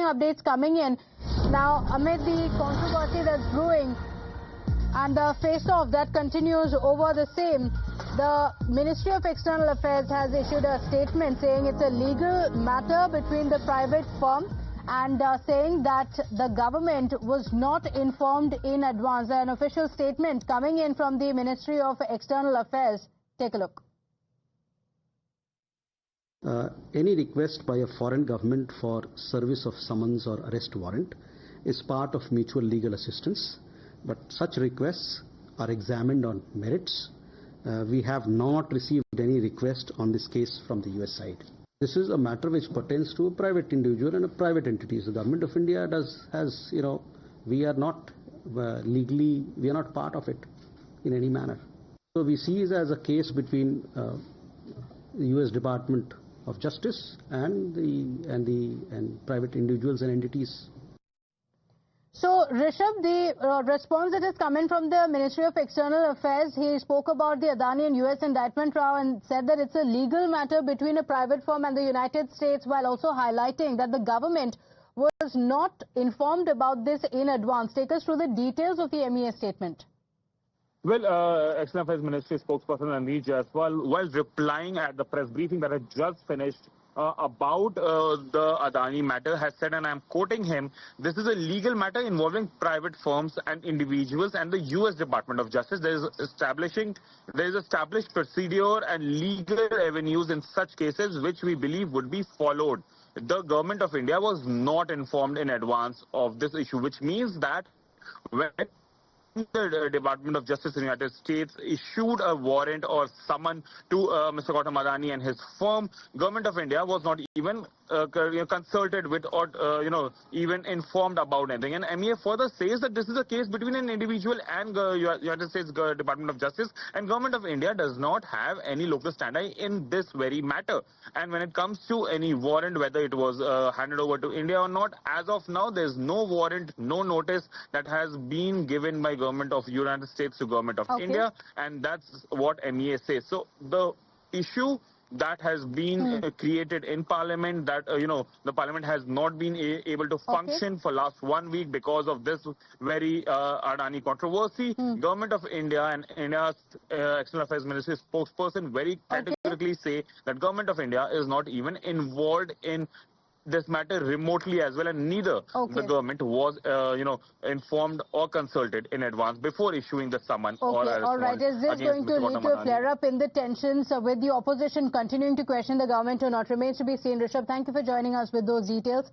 updates coming in. Now, amid the controversy that's brewing and the face-off that continues over the same, the Ministry of External Affairs has issued a statement saying it's a legal matter between the private firm and saying that the government was not informed in advance. An official statement coming in from the Ministry of External Affairs. Take a look. Any request by a foreign government for service of summons or arrest warrant is part of mutual legal assistance, but such requests are examined on merits. We have not received any request on this case from the US side. This is a matter which pertains to a private individual and a private entity. The Government of India we are not legally, we are not part of it in any manner. So we see it as a case between the US Department of Justice and private individuals and entities. So, Rishabh, the response that has come in from the Ministry of External Affairs, he spoke about the Adani and US indictment trial and said that it's a legal matter between a private firm and the United States, while also highlighting that the government was not informed about this in advance. Take us through the details of the MEA statement. Well, External Affairs Ministry spokesperson Ranveer Jaiswal, while replying at the press briefing that had just finished about the Adani matter, has said, and I'm quoting him, "This is a legal matter involving private firms and individuals and the US Department of Justice. There is established procedure and legal avenues in such cases which we believe would be followed. The Government of India was not informed in advance of this issue," which means that when the Department of Justice in the United States issued a warrant or summon to Mr. Gautam Adani and his firm, Government of India was not even consulted with or even informed about anything. And MEA further says that this is a case between an individual and United States Department of Justice, and Government of India does not have any local standi in this very matter. And when it comes to any warrant, whether it was handed over to India or not, as of now there is no warrant, no notice that has been given by Government of United States to Government of India, and that's what MEA says. So the issue that has been created in Parliament, that the Parliament has not been able to function for last 1 week because of this very Adani controversy. Government of India and India's External Affairs Ministry spokesperson very categorically say that Government of India is not even involved in this matter remotely as well, and neither the government was informed or consulted in advance before issuing the summon or arrest warrant. All right, is this going to lead to a flare-up in the tensions with the opposition continuing to question the government or not? Remains to be seen. Rishabh, thank you for joining us with those details.